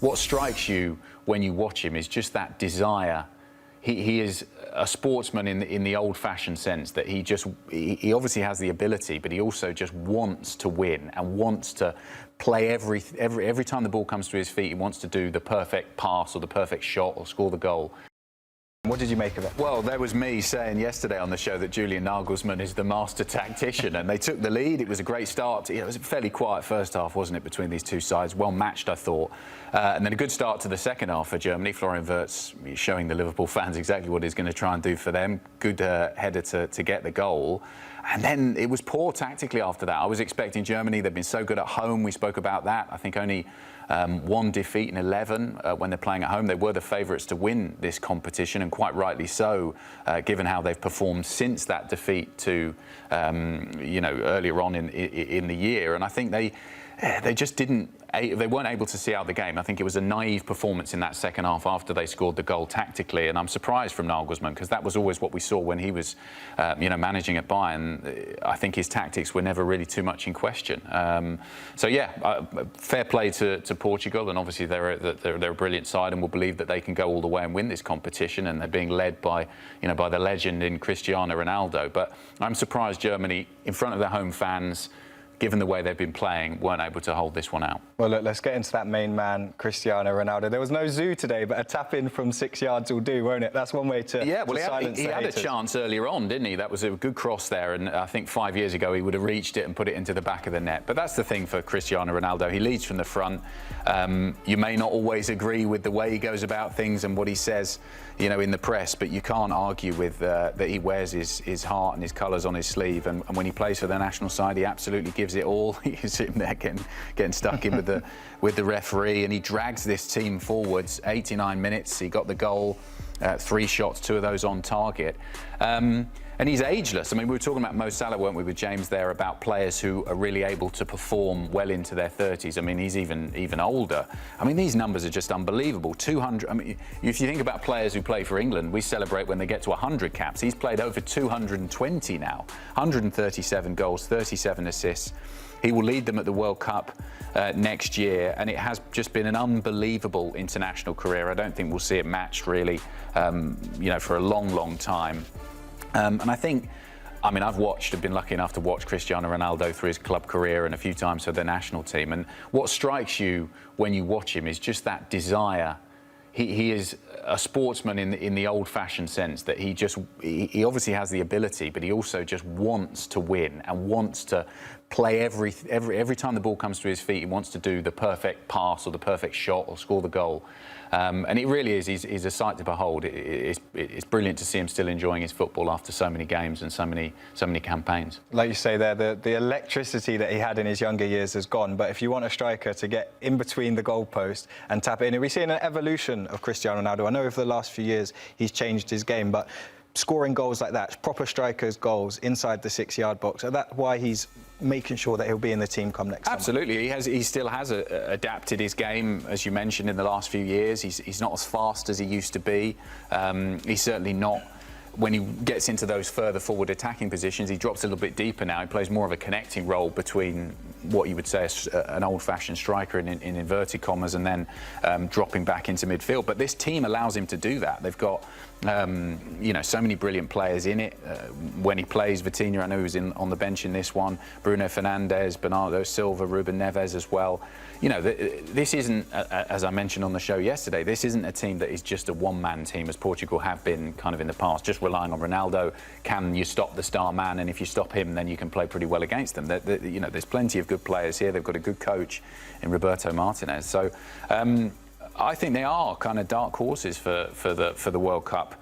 what strikes you when you watch him is just that desire. He is a sportsman in the old-fashioned sense that he obviously has the ability, but he also just wants to win and wants to play every time the ball comes to his feet. He wants to do the perfect pass or the perfect shot or score the goal. What did you make of it? Well, there was me saying yesterday on the show that Julian Nagelsmann is the master tactician, and they took the lead. It was a great start. It was a fairly quiet first half, wasn't it, between these two sides? Well matched, I thought. And then a good start to the second half for Germany. Florian Wirtz showing the Liverpool fans exactly what he's going to try and do for them. Good header to get the goal. And then it was poor tactically after that. I was expecting Germany. They've been so good at home. We spoke about that. I think only one defeat in 11 when they're playing at home. They were the favourites to win this competition, and quite rightly so, given how they've performed since that defeat to, earlier on in the year. And I think they just didn't. They weren't able to see out the game. I think it was a naive performance in that second half after they scored the goal tactically, and I'm surprised from Nagelsmann because that was always what we saw when he was, managing at Bayern. I think his tactics were never really too much in question. So yeah, fair play to Portugal, and obviously they're a brilliant side, and will believe that they can go all the way and win this competition, and they're being led by the legend in Cristiano Ronaldo. But I'm surprised Germany, in front of their home fans, given the way they've been playing, weren't able to hold this one out. Well, look, let's get into that main man, Cristiano Ronaldo. There was no zoo today, but a tap-in from 6 yards will do, won't it? That's one way to silence he had a chance earlier on, didn't he? That was a good cross there, and I think 5 years ago he would have reached it and put it into the back of the net. But that's the thing for Cristiano Ronaldo. He leads from the front. You may not always agree with the way he goes about things and what he says, in the press, but you can't argue with that he wears his heart and his colours on his sleeve. And when he plays for the national side, he absolutely gives it all. He's sitting there getting stuck in with the referee, and he drags this team forwards. 89 minutes, he got the goal, 3 shots, 2 of those on target. And he's ageless. I mean, we were talking about Mo Salah, weren't we, with James there, about players who are really able to perform well into their 30s. I mean, he's even older. I mean, these numbers are just unbelievable. 200. I mean, if you think about players who play for England, we celebrate when they get to 100 caps. He's played over 220 now. 137 goals, 37 assists. He will lead them at the World Cup next year, and it has just been an unbelievable international career. I don't think we'll see it matched really, for a long time. And I think, I've been lucky enough to watch Cristiano Ronaldo through his club career and a few times for the national team. And what strikes you when you watch him is just that desire. He is a sportsman in the old-fashioned sense that he obviously has the ability, but he also just wants to win and wants to play every time the ball comes to his feet. He wants to do the perfect pass or the perfect shot or score the goal. And it really is. He's a sight to behold. It's brilliant to see him still enjoying his football after so many games and so many campaigns. Like you say there, the electricity that he had in his younger years has gone. But if you want a striker to get in between the goalpost and tap it in, we're seeing an evolution of Cristiano Ronaldo. I know over the last few years he's changed his game, but scoring goals like that, proper strikers' goals inside the 6-yard box, is that why he's making sure that he'll be in the team come next summer? Absolutely. He still has adapted his game, as you mentioned, in the last few years. He's not as fast as he used to be. He's certainly not. When he gets into those further forward attacking positions, he drops a little bit deeper now. He plays more of a connecting role between what you would say is an old-fashioned striker in inverted commas, and then dropping back into midfield. But this team allows him to do that. They've got so many brilliant players in it. When he plays, Vitinha, I know he was on the bench in this one, Bruno Fernandes, Bernardo Silva, Ruben Neves as well. This isn't, as I mentioned on the show yesterday, this isn't a team that is just a one-man team, as Portugal have been kind of in the past, just relying on Ronaldo. Can you stop the star man? And if you stop him, then you can play pretty well against them. There's plenty of good players here. They've got a good coach in Roberto Martinez. So I think they are kind of dark horses for the World Cup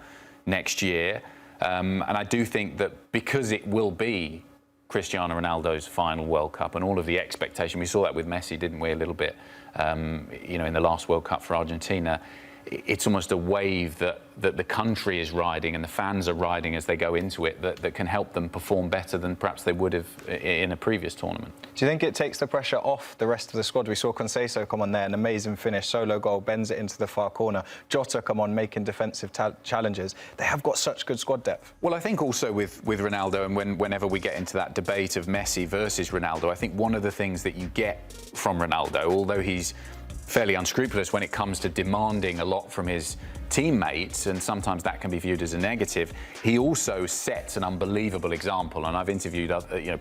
next year. And I do think that because it will be Cristiano Ronaldo's final World Cup and all of the expectation, we saw that with Messi, didn't we, a little bit, in the last World Cup for Argentina. It's almost a wave that the country is riding and the fans are riding as they go into it that can help them perform better than perhaps they would have in a previous tournament. Do you think it takes the pressure off the rest of the squad? We saw Conceição come on there, an amazing finish, solo goal, bends it into the far corner. Jota come on, making defensive challenges. They have got such good squad depth. Well, I think also with Ronaldo, and whenever we get into that debate of Messi versus Ronaldo, I think one of the things that you get from Ronaldo, although he's fairly unscrupulous when it comes to demanding a lot from his teammates, and sometimes that can be viewed as a negative. He also sets an unbelievable example, and I've interviewed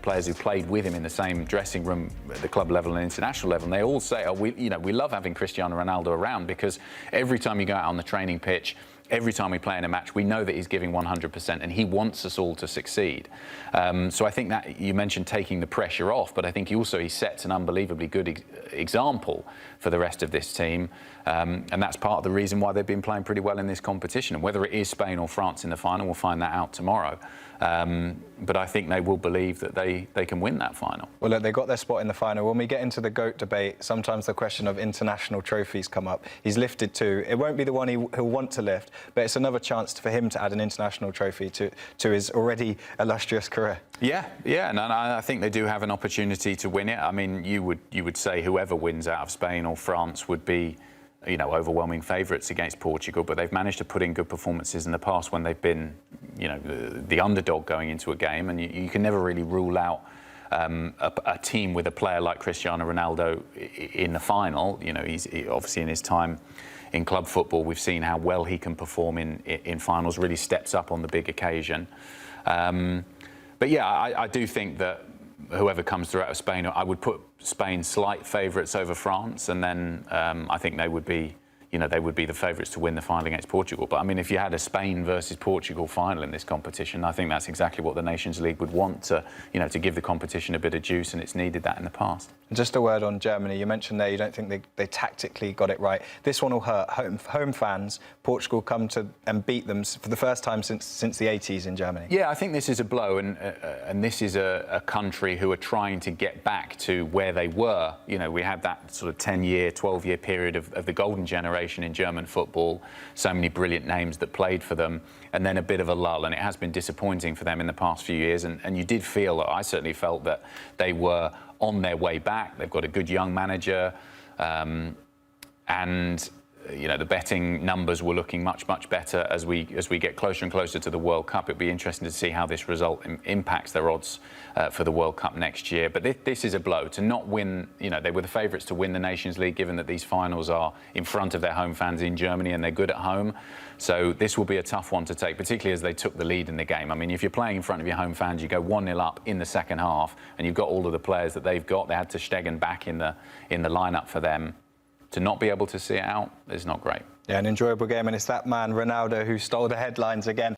players who played with him in the same dressing room at the club level and international level, and they all say, we love having Cristiano Ronaldo around, because every time you go out on the training pitch, every time we play in a match, we know that he's giving 100%, and he wants us all to succeed. So I think that you mentioned taking the pressure off, but I think he sets an unbelievably good example for the rest of this team, and that's part of the reason why they've been playing pretty well in this competition. And whether it is Spain or France in the final, we'll find that out tomorrow. But I think they will believe that they can win that final. Well, look, they got their spot in the final. When we get into the GOAT debate, sometimes the question of international trophies come up. He's lifted 2. It won't be the one he'll want to lift, but it's another chance for him to add an international trophy to his already illustrious career. Yeah, and I think they do have an opportunity to win it. I mean, you would say whoever wins out of Spain or France would be, overwhelming favourites against Portugal, but they've managed to put in good performances in the past when they've been, the underdog going into a game, and you can never really rule out a team with a player like Cristiano Ronaldo in the final. He's obviously, in his time in club football, we've seen how well he can perform in finals, really steps up on the big occasion. But yeah, I do think that whoever comes through out of Spain, I would put Spain slight favourites over France, and then I think they would be the favourites to win the final against Portugal. But I mean, if you had a Spain versus Portugal final in this competition, I think that's exactly what the Nations League would want to give the competition a bit of juice, and it's needed that in the past. Just a word on Germany. You mentioned there you don't think they tactically got it right. This one will hurt home fans. Portugal come to and beat them for the first time since the 80s in Germany. Yeah, I think this is a blow, and this is a country who are trying to get back to where they were. We had that sort of 10-year, 12-year period of the golden generation in German football, so many brilliant names that played for them, and then a bit of a lull, and it has been disappointing for them in the past few years, and you did feel, I certainly felt, that they were on their way back. They've got a good young manager, and the betting numbers were looking much better as we get closer and closer to the World Cup. It'll be interesting to see how this result impacts their odds for the World Cup next year. But this is a blow to not win. They were the favourites to win the Nations League, given that these finals are in front of their home fans in Germany and they're good at home. So this will be a tough one to take, particularly as they took the lead in the game. I mean, if you're playing in front of your home fans, you go 1-0 up in the second half, and you've got all of the players that they've got. They had to Stegen back in the lineup for them. To not be able to see it out is not great. Yeah, an enjoyable game, and it's that man, Ronaldo, who stole the headlines again.